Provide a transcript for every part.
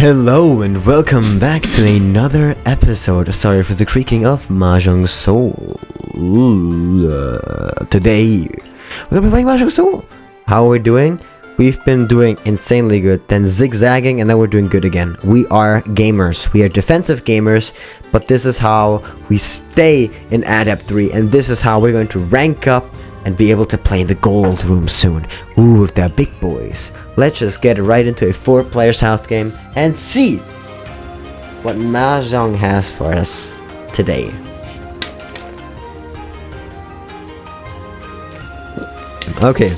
Hello and welcome back to another episode. Sorry for the creaking of Mahjong Soul. Today, we're gonna be playing Mahjong Soul. How are we doing? We've been doing insanely good, then zigzagging, and then we're doing good again. We are gamers. We are defensive gamers, but this is how we stay in Adept 3, and this is how we're going to rank up and be able to play in the gold room soon. Ooh, with the big boys. Let's just get right into a 4-player South game and see what Mahjong has for us today. Okay,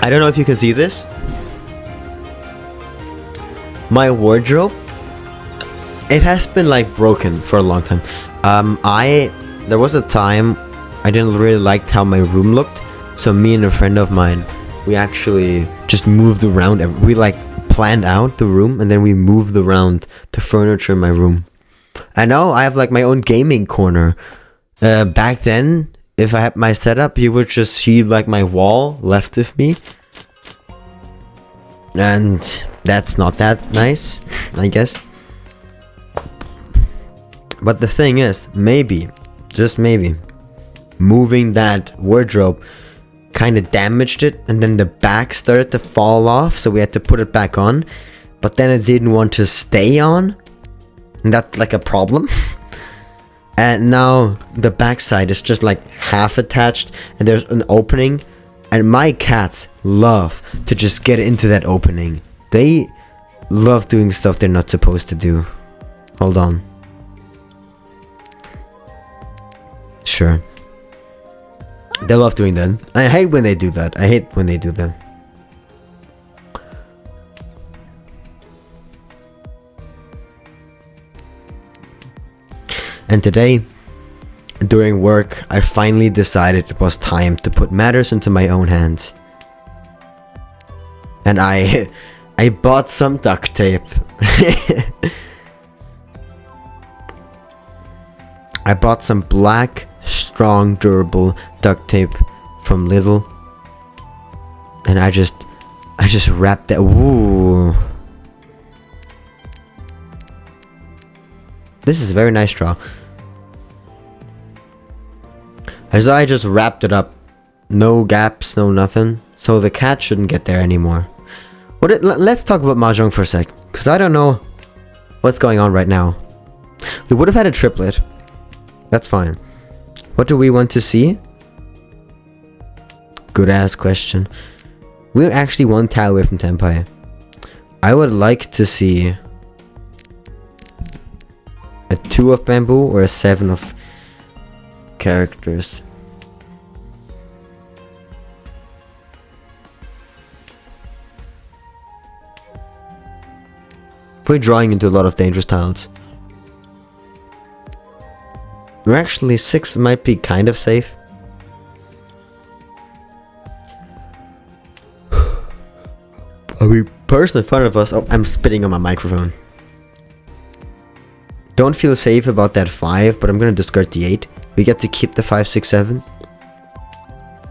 I don't know if you can see this. My wardrobe, it has been like broken for a long time. There was a time I didn't really like how my room looked, so me and a friend of mine, we actually just moved around. We like planned out the room and then we moved around the furniture in my room. And now I have like my own gaming corner. Back then, if I had my setup, you would just see like my wall left of me. And that's not that nice, I guess. But the thing is, maybe, just maybe, moving that wardrobe kind of damaged it, and then the back started to fall off, so we had to put it back on, but then it didn't want to stay on, and that's like a problem. And now the back side is just like half attached and there's an opening, and my cats love to just get into that opening. They love doing stuff they're not supposed to do. Hold on. Sure. They love doing that. I hate when they do that. And today, during work, I finally decided it was time to put matters into my own hands. And I bought some duct tape. I bought some black, strong, durable duct tape from Lidl, and I just wrapped that. Ooh, this is a very nice straw. As though I just wrapped it up, no gaps, no nothing, so the cat shouldn't get there anymore. Let's talk about Mahjong for a sec, because I don't know what's going on right now. We would have had a triplet. That's fine. What do we want to see? Good ass question. We're actually one tile away from Tenpai. I would like to see a 2 of bamboo or a 7 of characters. We're drawing into a lot of dangerous tiles. We're actually 6 might be kind of safe. Are we person in front of us? Oh, I'm spitting on my microphone. Don't feel safe about that 5, but I'm gonna discard the 8. We get to keep the 5, 6, 7.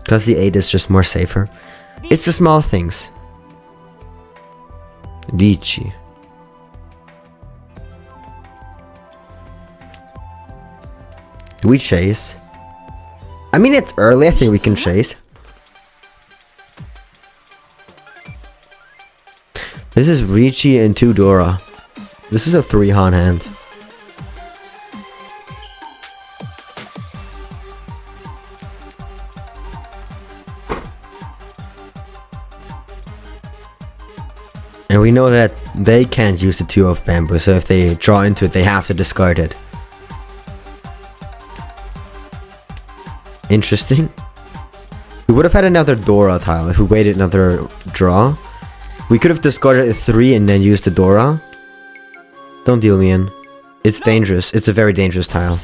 Because the 8 is just more safer. It's the small things. Lychee. We chase. I mean, it's early. I think we can chase. This is Ricci and 2 Dora. This is a 3 Han hand. And we know that they can't use the 2 of bamboo, so if they draw into it, they have to discard it. Interesting. We would have had another Dora tile if we waited another draw. We could have discarded a 3 and then used the Dora. Don't deal me in. It's dangerous. It's a very dangerous tile.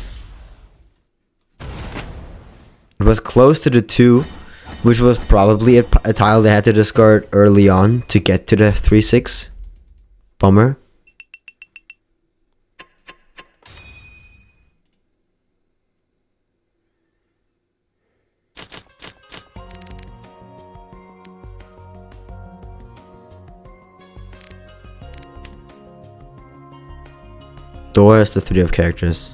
It was close to the 2, which was probably a tile they had to discard early on to get to the 3-6. Bummer. door has the 3 of characters.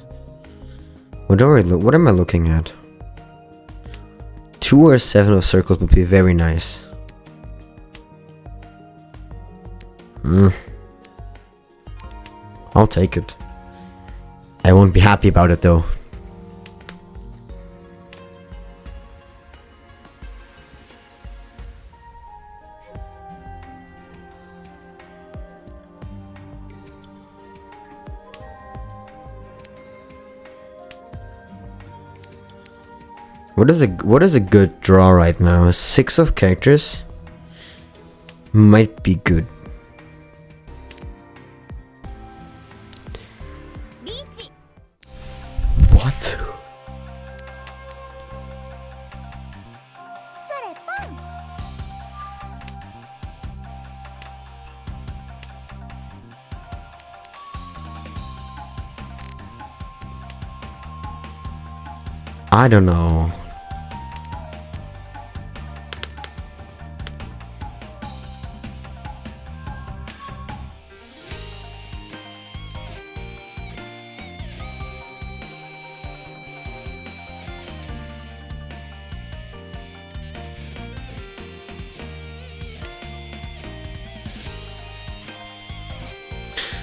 What am I looking at? 2 or 7 of circles would be very nice. I'll take it. I won't be happy about it though. What is a good draw right now? A 6 of characters might be good. What? I don't know.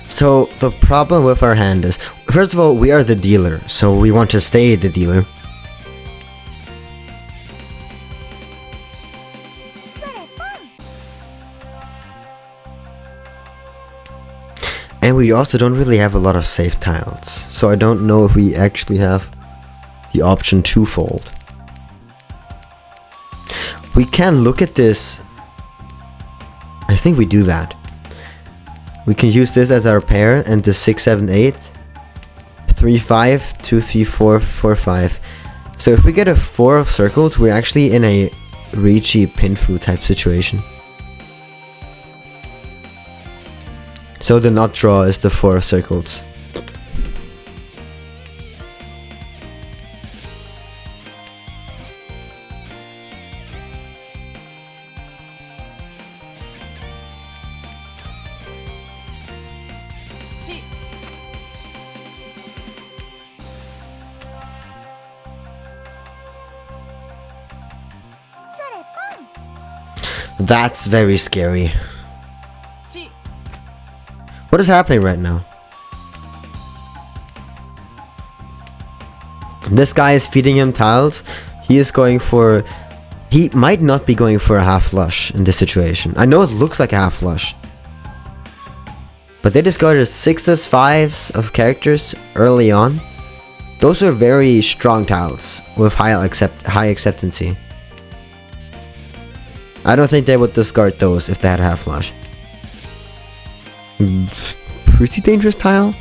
So the problem with our hand is, first of all, we are the dealer, so we want to stay the dealer. And we also don't really have a lot of safe tiles, so I don't know if we actually have the option to fold. We can look at this. I think we do that. We can use this as our pair and the 6, 7, 8, 3, 5, 2, 3, 4, 4, 5. So if we get a 4 of circles, we're actually in a reachy pinfu type situation. So the nut draw is the 4 of circles. That's very scary. What is happening right now? This guy is feeding him tiles. He might not be going for a half flush in this situation. I know it looks like a half flush, but they discarded 6s, 5s of characters early on. Those are very strong tiles with high acceptancy. I don't think they would discard those if they had a half flush. Pretty dangerous tile.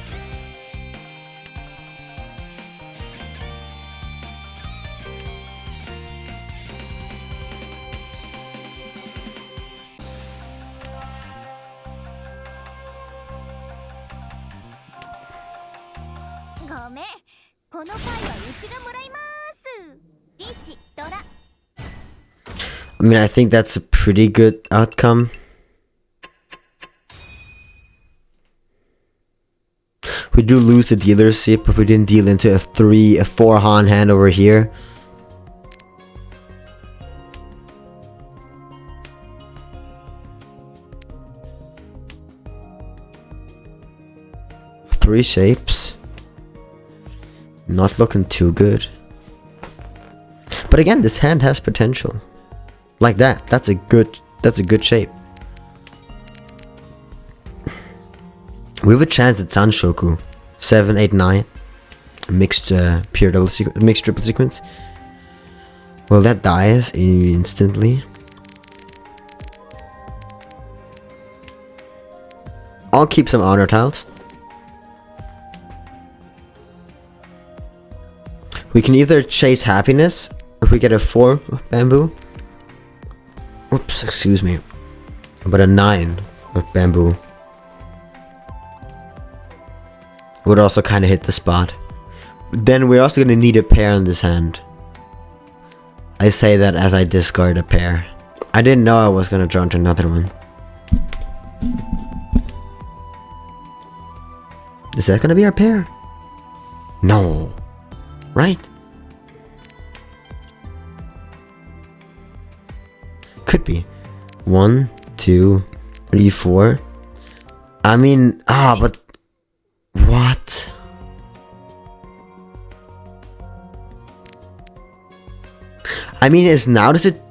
I mean, I think that's a pretty good outcome. We do lose the dealer's seat, but we didn't deal into a 4 Han hand over here. Three shapes. Not looking too good. But again, this hand has potential. Like that. That's a good shape. We have a chance at Sanshoku. 7, 8, 9. Mixed mixed triple sequence. Well, that dies instantly. I'll keep some honor tiles. We can either chase happiness if we get a 4 of bamboo. Oops, excuse me. But a 9 of bamboo would also kind of hit the spot. Then we're also going to need a pair in this hand. I say that as I discard a pair. I didn't know I was going to draw into another one. Is that gonna be our pair? No. Right? Could be. 1, 2, 3, 4. I mean, but what? I mean, is now does it?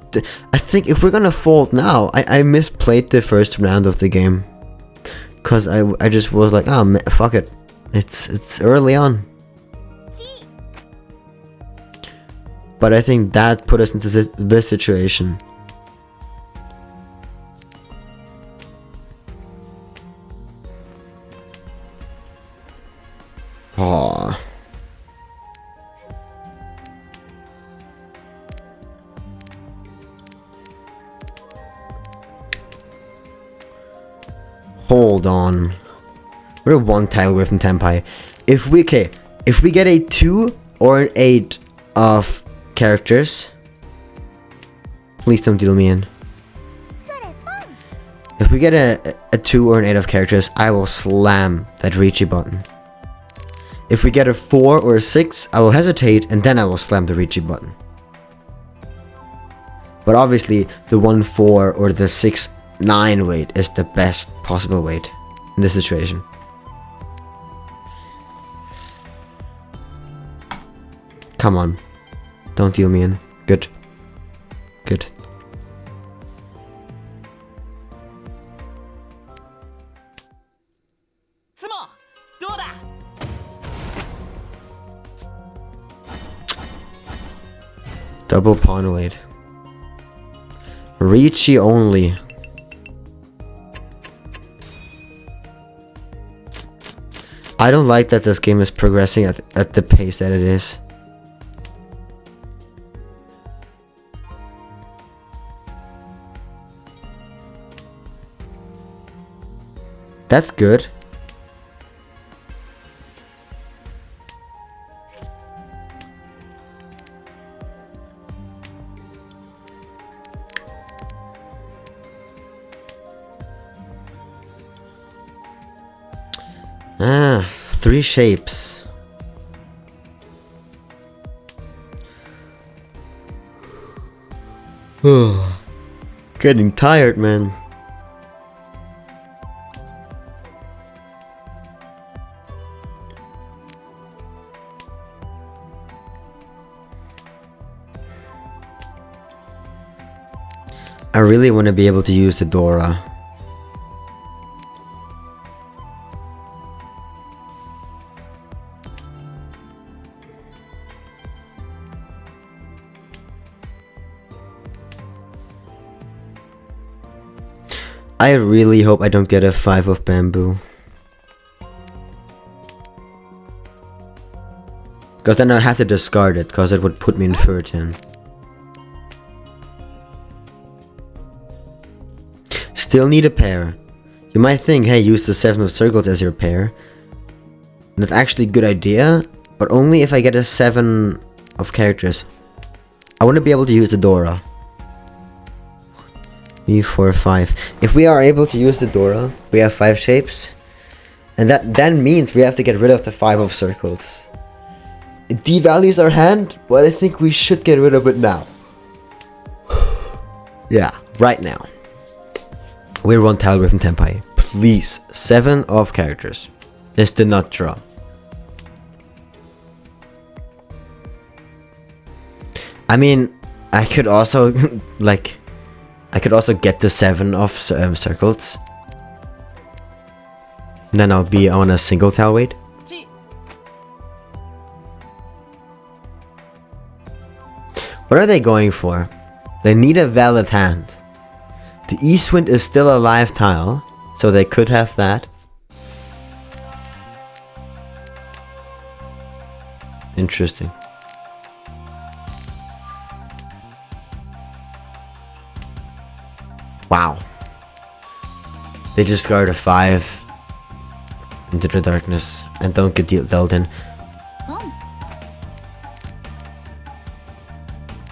I think if we're gonna fold now, I misplayed the first round of the game, cause I just was like, fuck it, it's early on. But I think that put us into this situation. Aww. Hold on. We're one tile away from Tenpai. If we get a 2 or an 8 of characters, please don't deal me in. If we get a 2 or an 8 of characters, I will slam that Riichi button. If we get a 4 or a 6, I will hesitate and then I will slam the Riichi button. But obviously the 1-4 or the 6-9 weight is the best possible weight in this situation. Come on. Don't deal me in. Good. Good. Double pawn weight. Riichi only. I don't like that this game is progressing at the pace that it is. That's good. Ah, 3 shapes. Getting tired, man. I really want to be able to use the Dora. I really hope I don't get a 5 of bamboo. Because then I have to discard it, because it would put me in 13. Still need a pair. You might think, hey, use the 7 of circles as your pair. That's actually a good idea, but only if I get a 7 of characters. I want to be able to use the Dora. 3, 4, 5. If we are able to use the Dora, we have 5 shapes. And that then means we have to get rid of the 5 of circles. It devalues our hand, but I think we should get rid of it now. Yeah, right now. We're one tile away from Tenpai. Please, 7 of characters. This did not draw. I mean, I could also I could also get the 7 of circles. Then I'll be on a single tile weight. What are they going for? They need a valid hand. The East Wind is still a live tile, so they could have that. Interesting. Wow. They discard a 5 into the darkness and don't get dealt in.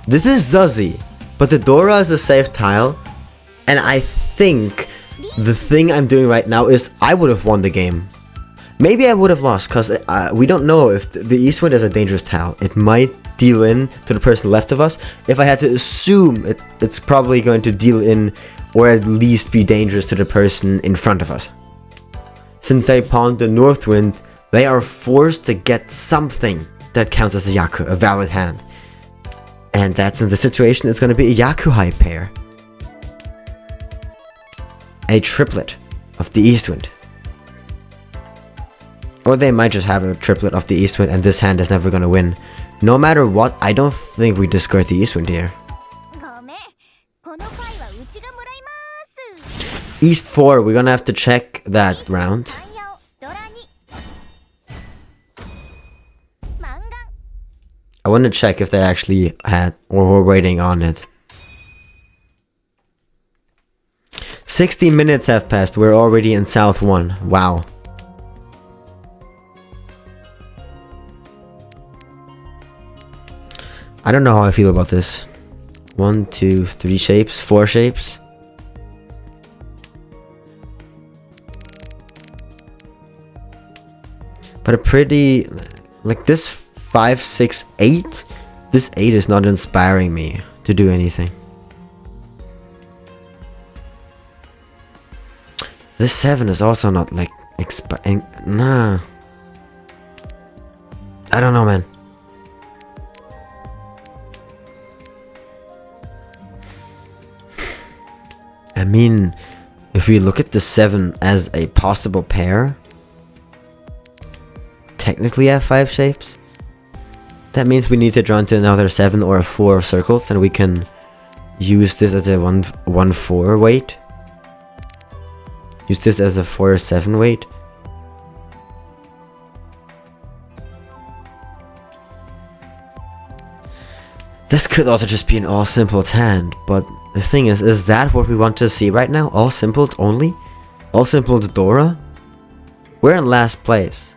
This is Zuzzy, but the Dora is a safe tile, and I think the thing I'm doing right now is I would have won the game. Maybe I would have lost, because we don't know if the east wind is a dangerous tile. It might deal in to the person left of us. If I had to assume, it's probably going to deal in, or at least be dangerous to the person in front of us. Since they pawned the north wind, they are forced to get something that counts as a Yaku, a valid hand. And that's in the situation, it's going to be a Yaku high pair. A triplet of the east wind. Or they might just have a triplet of the east wind and this hand is never gonna win. No matter what, I don't think we discard the east wind here. East 4, we're gonna have to check that round. I want to check if they actually had or were waiting on it. 60 minutes have passed, we're already in South 1. Wow. I don't know how I feel about this. 1, 2, 3 shapes, 4 shapes. But a pretty, like this 5, 6, 8. This 8 is not inspiring me to do anything. This 7 is also not like nah. I don't know, man. I mean, if we look at the 7 as a possible pair, technically I have 5 shapes. That means we need to draw into another 7 or a 4 of circles, and we can use this as a 1-4 weight. Use this as a 4-7 weight. This could also just be an all simpled hand, but the thing is that what we want to see right now? All simpled only? All simpled Dora? We're in last place.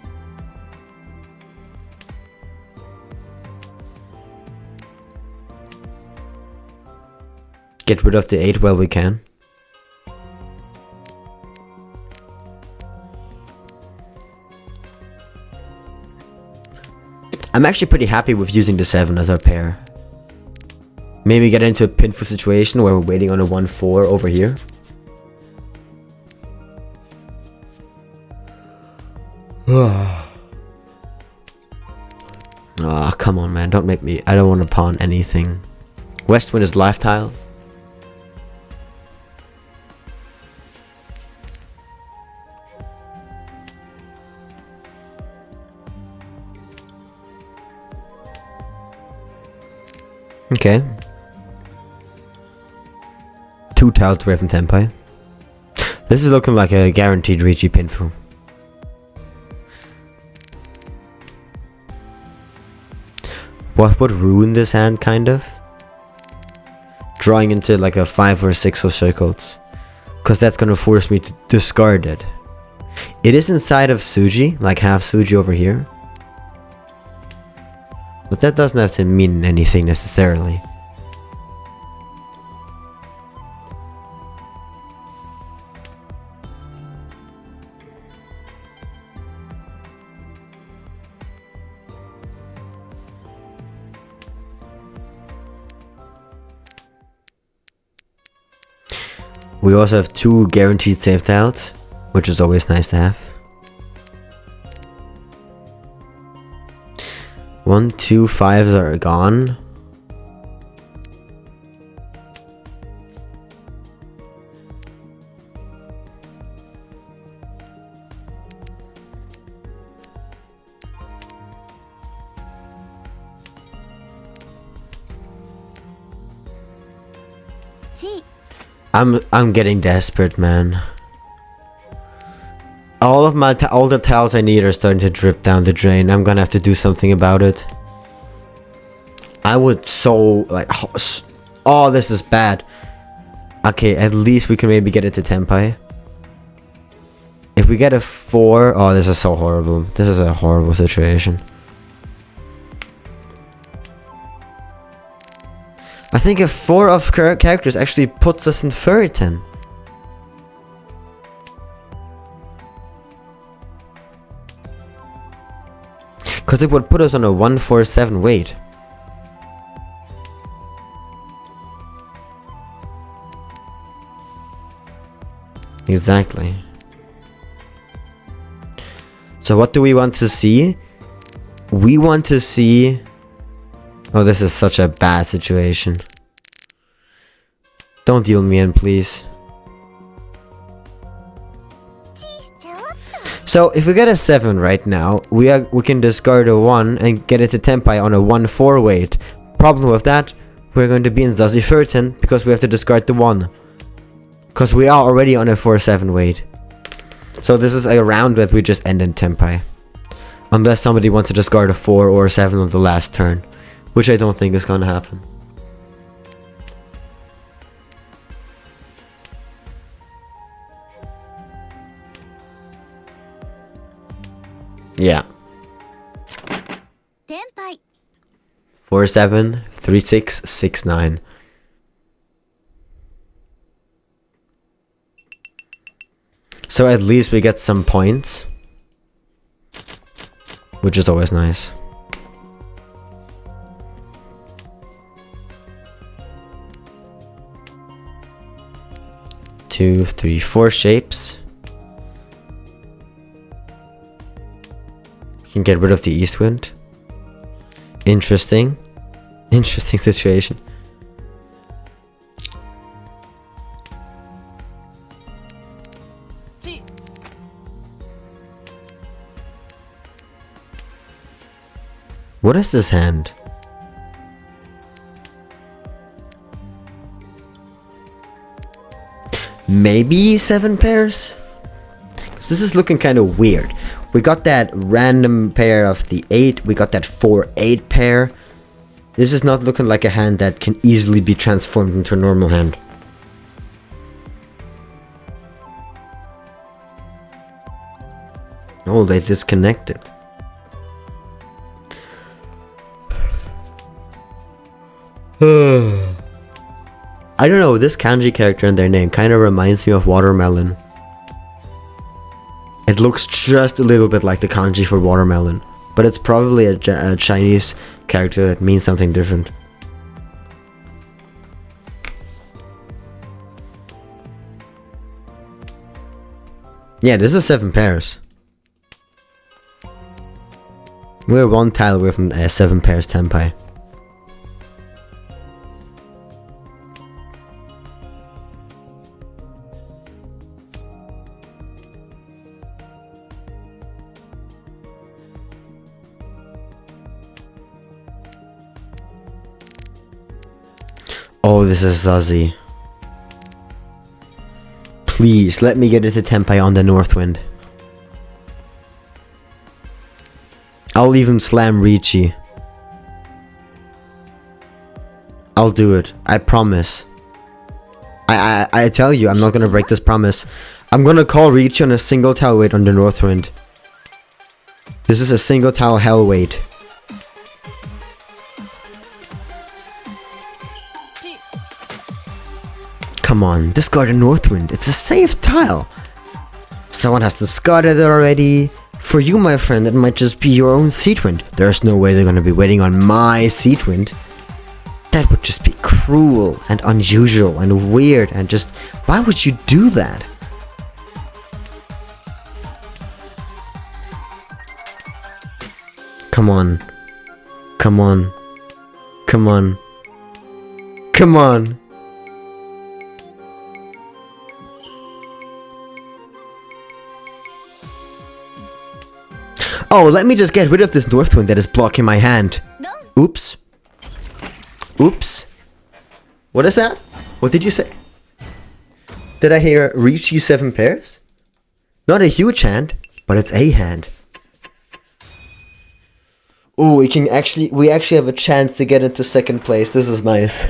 Get rid of the 8 while we can. I'm actually pretty happy with using the 7 as our pair. Maybe get into a pinful situation where we're waiting on a 1-4 over here. Ah, come on, man. Don't make me. I don't want to pawn anything. West wind is life tile. Okay. 2 tiles away from Tenpai. This is looking like a guaranteed Rigi pinful. What would ruin this hand, kind of? Drawing into like a 5 or 6 of circles. Because that's gonna force me to discard it. It is inside of Suji, like half Suji over here. But that doesn't have to mean anything necessarily. We also have 2 guaranteed save tiles, which is always nice to have. 1, 2, 5s are gone. I'm getting desperate, man. All the tiles I need are starting to drip down the drain. I'm gonna have to do something about it. I would so like, oh, this is bad. Okay, at least we can maybe get it to Tenpai. If we get a 4, oh, this is so horrible. This is a horrible situation. I think a 4 of characters actually puts us in Furriton. Because it would put us on a 147 weight. Exactly. So what do we want to see? We want to see... Oh, this is such a bad situation. Don't deal me in, please. So if we get a 7 right now, we can discard a 1 and get it to Tenpai on a 1-4 weight. Problem with that, we're going to be in Zazie 13 because we have to discard the 1. Because we are already on a 4-7 weight. So this is a round that we just end in Tenpai. Unless somebody wants to discard a 4 or a 7 on the last turn. Which I don't think is going to happen. Yeah. 4-7, 3-6, 6-9. So at least we get some points. Which is always nice. Two, three, 4 shapes. You can get rid of the east wind. Interesting. Interesting situation. What is this hand? Maybe 7 pairs? Because this is looking kind of weird. We got that random pair of the 8. We got that 4-8 pair. This is not looking like a hand that can easily be transformed into a normal hand. Oh, they disconnected. I don't know, this kanji character and their name kind of reminds me of watermelon. It looks just a little bit like the kanji for watermelon, but it's probably a Chinese character that means something different. Yeah, this is 7 pairs. We're 1 tile away from 7 pairs Tenpai. Oh, this is Zazie. Please, let me get it to Tenpai on the north wind. I'll even slam Ricci. I'll do it. I promise. I tell you, I'm not gonna break this promise. I'm gonna call Ricci on a single tile weight on the north wind. This is a single tile hell weight. Come on, discard a Northwind. It's a safe tile. Someone has discarded it already. For you, my friend, it might just be your own Seatwind. There's no way they're gonna be waiting on my Seatwind. That would just be cruel and unusual and weird and just... Why would you do that? Come on. Come on. Come on. Come on. Oh, let me just get rid of this Northwind that is blocking my hand. No. Oops. Oops. What is that? What did you say? Did I hear Ricci 7 pairs? Not a huge hand, but it's a hand. Oh, we actually have a chance to get into second place. This is nice.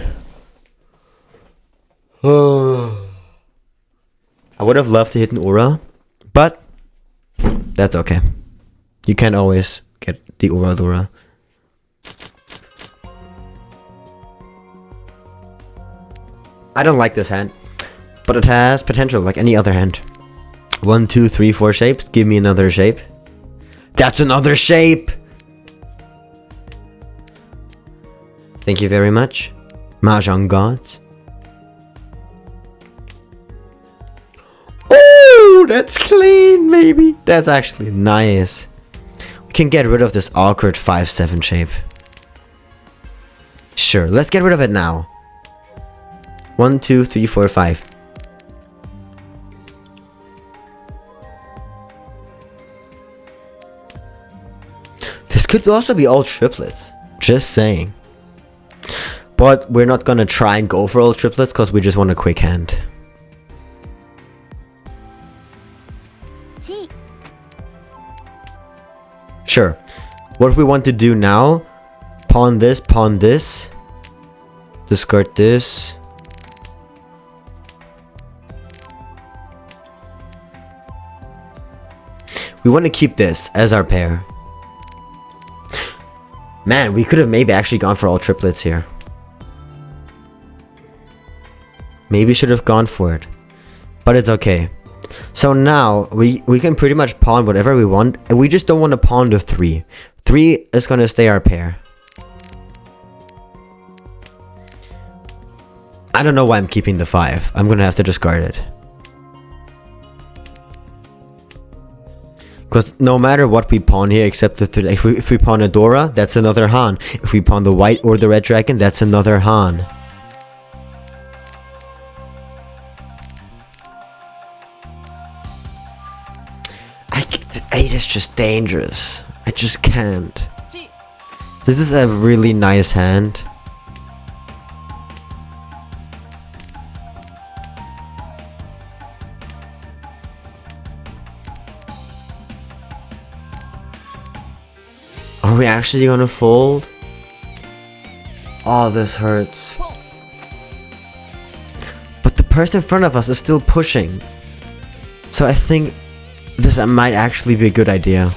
I would have loved to hit an aura, but that's okay. You can't always get the aura. I don't like this hand, but it has potential like any other hand. 1, 2, 3, 4 shapes. Give me another shape. That's another shape. Thank you very much. Mahjong gods. Oh, that's clean, maybe. That's actually nice. We can get rid of this awkward 5-7 shape. Sure, let's get rid of it now. 1, 2, 3, 4, 5. This could also be all triplets. Just saying. But we're not gonna try and go for all triplets because we just want a quick hand. Sure. What we want to do now, pawn this, discard this. We want to keep this as our pair. Man, we could have maybe actually gone for all triplets here. Maybe should have gone for it. But it's okay. So now, we can pretty much pawn whatever we want. And we just don't want to pawn the 3. 3 is going to stay our pair. I don't know why I'm keeping the 5. I'm going to have to discard it. Because no matter what we pawn here, except the 3, if we pawn a Dora, that's another Han. If we pawn the white or the red dragon, that's another Han. The 8 is just dangerous. I just can't. This is a really nice hand. Are we actually gonna fold? Oh, this hurts. But the person in front of us is still pushing. So I think this might actually be a good idea.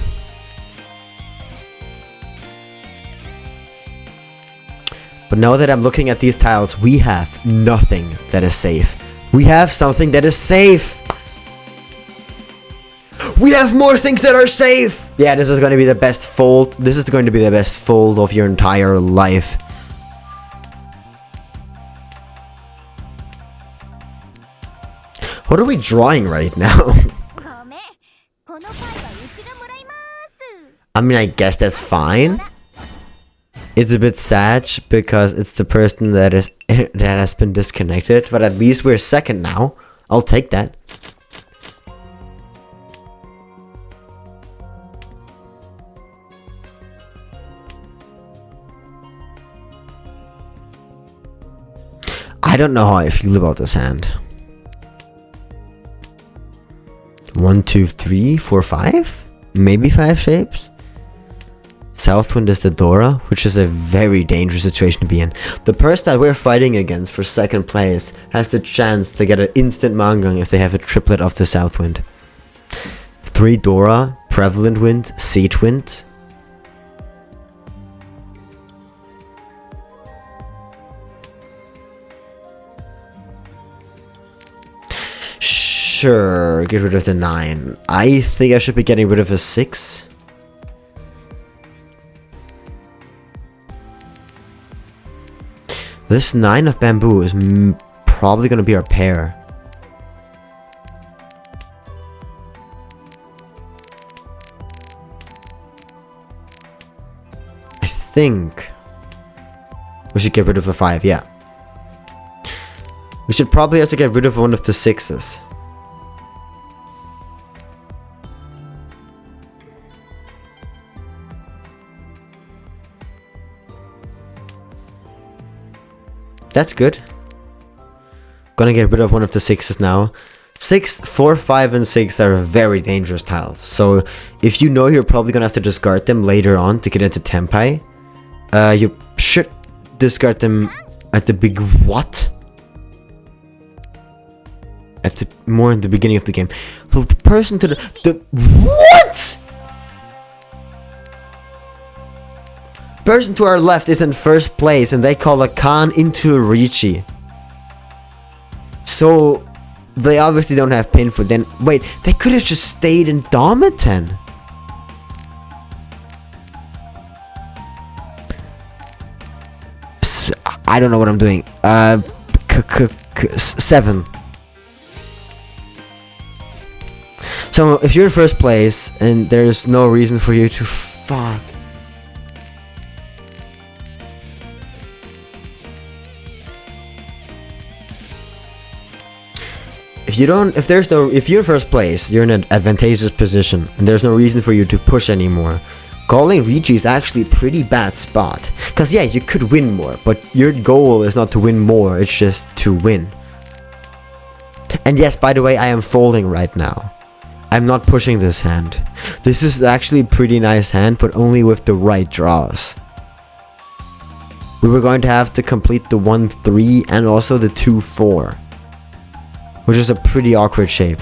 But now that I'm looking at these tiles, we have nothing that is safe. We have something that is safe! We have more things that are safe! Yeah, this is going to be the best fold. This is going to be the best fold of your entire life. What are we drawing right now? I mean, I guess that's fine. It's a bit sad because it's the person that has been disconnected, but at least we're second now. I'll take that. I don't know how I feel about this hand. 1, 2, 3, 4, 5? Maybe 5 shapes? Southwind is the Dora, which is a very dangerous situation to be in. The person that we're fighting against for second place has the chance to get an instant Mahjong if they have a triplet of the Southwind. 3 Dora, Prevalent Wind, Siege Wind. Sure, get rid of the 9. I think I should be getting rid of a 6. This 9 of bamboo is probably going to be our pair. I think we should get rid of a 5, yeah. We should probably have to get rid of one of the 6s. That's good. Gonna get rid of one of the 6s now. 6, 4, 5, and 6 are very dangerous tiles. So if you know you're probably gonna have to discard them later on to get into Tempai, you should discard them at the big what? At the more in the beginning of the game. So the person to the what? Person to our left is in first place and they call a Khan into a Richi. So they obviously don't have pin for then. Wait, they could have just stayed in Domitan. I don't know what I'm doing. 7. So if you're in first place and there's no reason for you to fuck. If you're in first place, you're in an advantageous position and there's no reason for you to push anymore. Calling Ricci is actually a pretty bad spot. Cause yeah, you could win more, but your goal is not to win more, it's just to win. And yes, by the way, I am folding right now. I'm not pushing this hand. This is actually a pretty nice hand, but only with the right draws. We were going to have to complete the 1-3 and also the 2-4. Which is a pretty awkward shape.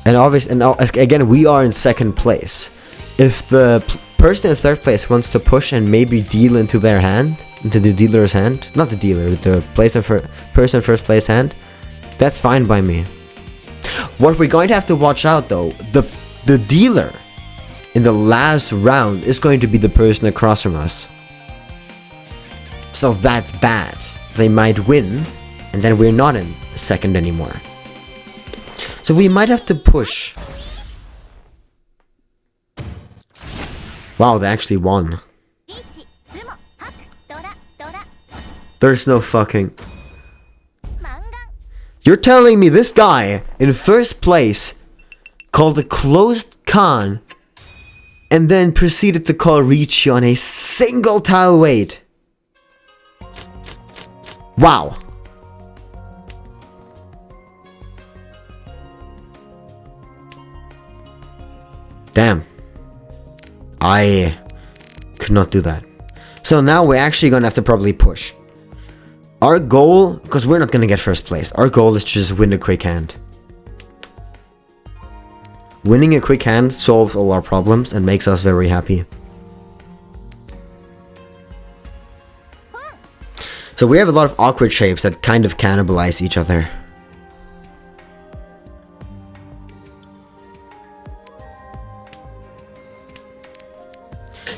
And obviously, again, we are in second place. If the person in third place wants to push and maybe deal into their hand, into the dealer's hand, not the dealer, the person in first place hand, that's fine by me. What we're going to have to watch out though, the dealer in the last round is going to be the person across from us. So that's bad. They might win, and then we're not in second anymore. So we might have to push. Wow, they actually won. There's no fucking... You're telling me this guy in first place called a closed con and then proceeded to call Ricci on a single tile weight? Wow. Damn. I could not do that. So now we're actually gonna have to probably push. Our goal, because we're not gonna get first place, our goal is to just win a quick hand. Winning a quick hand solves all our problems and makes us very happy. So we have a lot of awkward shapes that kind of cannibalize each other.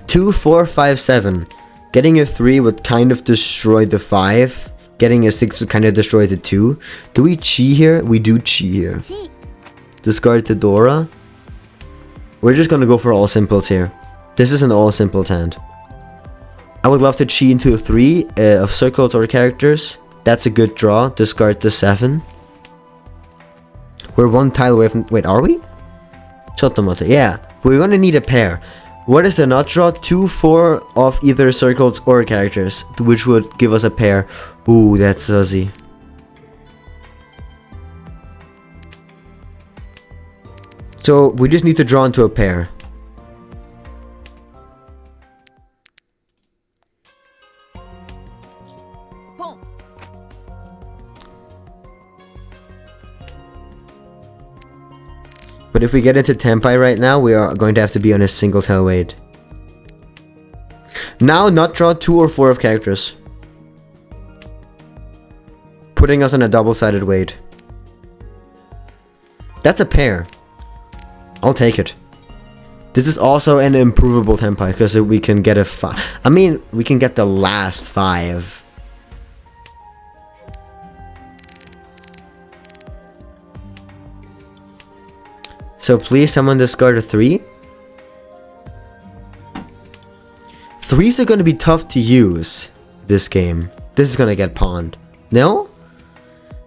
Two, 4, 5, 7. Getting a 3 would kind of destroy the 5. Getting a 6 would kind of destroy the 2. Do we chi here? We do chi here. Discard the Dora. We're just gonna go for all simples here. This is an all simples hand. I would love to chi into a 3 of circles or characters. That's a good draw. Discard the 7. We're one tile away from... Wait, are we? Chotomoto. Yeah. We're gonna need a pair. What is the nut draw? 2, 4 of either circles or characters, which would give us a pair. Ooh, that's sussy. So we just need to draw into a pair. But if we get into Tenpai right now, we are going to have to be on a single tail weight. Now not draw 2 or 4 of characters. Putting us on a double-sided weight. That's a pair. I'll take it. This is also an improvable Tenpai because we can get a 5. I mean, we can get the last 5. So please someone discard a 3. 3s are going to be tough to use this game. This is going to get pawned. No?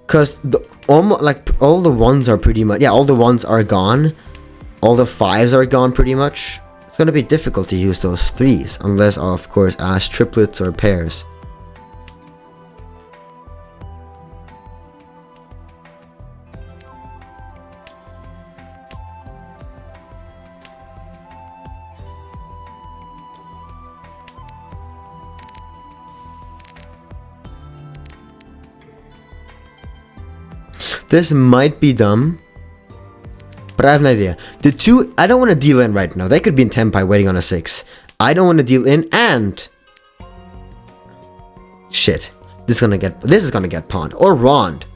Because almost all the 1s are pretty much... Yeah, all the 1s are gone. All the 5s are gone pretty much. It's going to be difficult to use those 3s. Unless, of course, Ash triplets or pairs. This might be dumb, but I have an idea. The 2, I don't want to deal in right now. They could be in Tenpai waiting on a 6. I don't want to deal in and... Shit. This is gonna get pawned. Or Rond.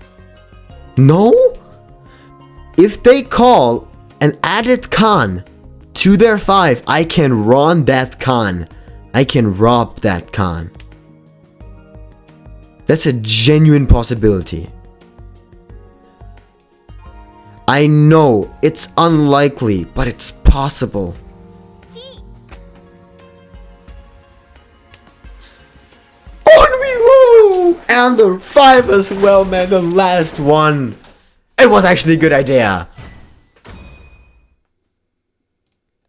No? If they call an added con to their 5, I can Rond that con. I can rob that Khan. That's a genuine possibility. I know it's unlikely, but it's possible. And the 5 as well, man, the last one. It was actually a good idea.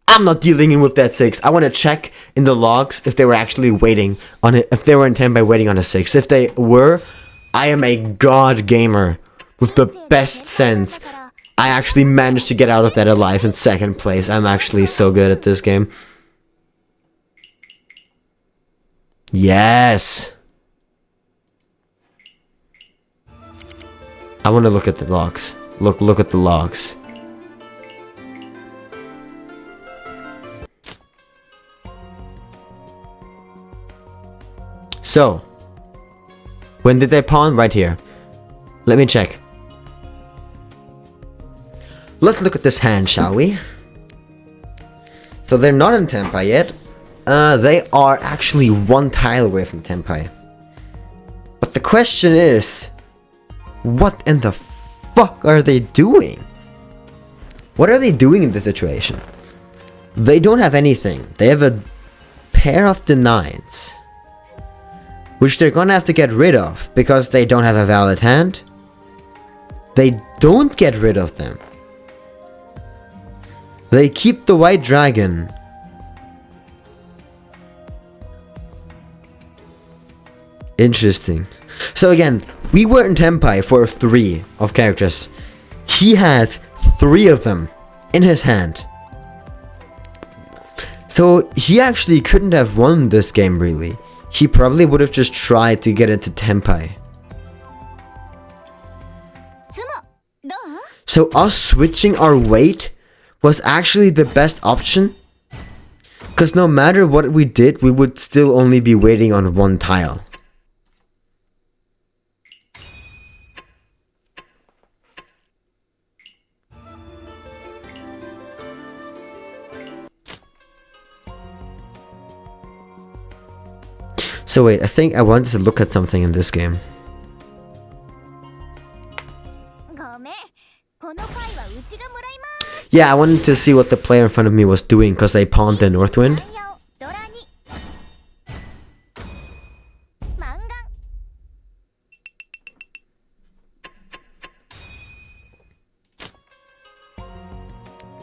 I'm not dealing with that 6. I want to check in the logs if they were actually waiting on it, if they were intended by waiting on a 6. If they were, I am a god gamer with the best sense. I actually managed to get out of that alive in 2nd place. I'm actually so good at this game. Yes. I want to look at the logs. Look at the logs. So, when did they pawn? Right here. Let me check. Let's look at this hand, shall we? So they're not in Tenpai yet. They are actually 1 tile away from Tenpai. But the question is, what in the fuck are they doing? What are they doing in this situation? They don't have anything. They have a pair of the 9s, which they're gonna have to get rid of because they don't have a valid hand. They don't get rid of them. They keep the white dragon. Interesting. So again, we were in Tenpai for 3 of characters. He had 3 of them in his hand. So he actually couldn't have won this game really. He probably would have just tried to get into Tenpai. So us switching our weight was actually the best option. Because no matter what we did, we would still only be waiting on 1 tile. So wait, I think I wanted to look at something in this game. Yeah, I wanted to see what the player in front of me was doing because they pawned the Northwind.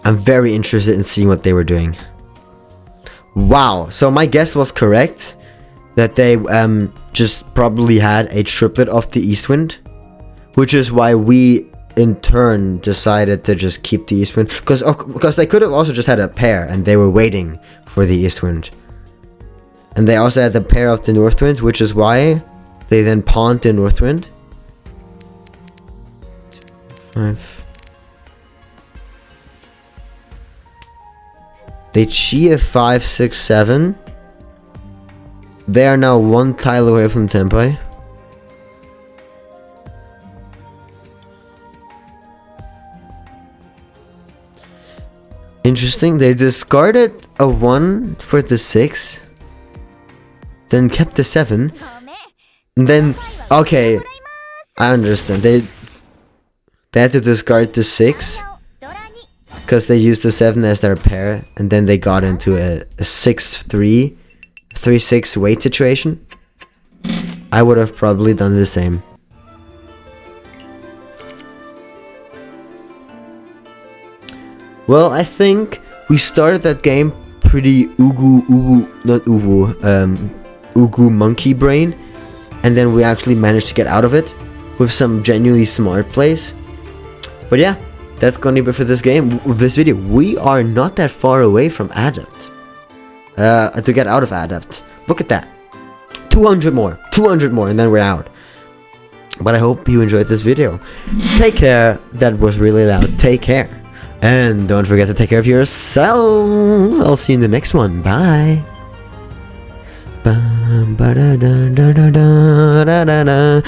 I'm very interested in seeing what they were doing. Wow, so my guess was correct. That they just probably had a triplet of the Eastwind. Which is why we in turn decided to just keep the Eastwind. Because they could have also just had a pair and they were waiting for the Eastwind. And they also had the pair of the Northwinds, which is why they then pawned the Northwind. 5. They chia 5, 6, 7. They are now 1 tile away from Tenpai. Interesting, they discarded a 1 for the 6. Then kept the 7. And then, okay, I understand. They had to discard the 6. Because they used the 7 as their pair. And then they got into a 6-3. 3-6 weight situation. I would have probably done the same. Well, I think we started that game pretty ugu monkey brain, and then we actually managed to get out of it with some genuinely smart plays. But yeah, that's gonna be for this game, this video. We are not that far away from Adept. To get out of Adept. Look at that. 200 more, and then we're out. But I hope you enjoyed this video. Take care. That was really loud. Take care. And don't forget to take care of yourself. I'll see you in the next one. Bye. Ba, ba, da, da, da, da, da, da, da, da.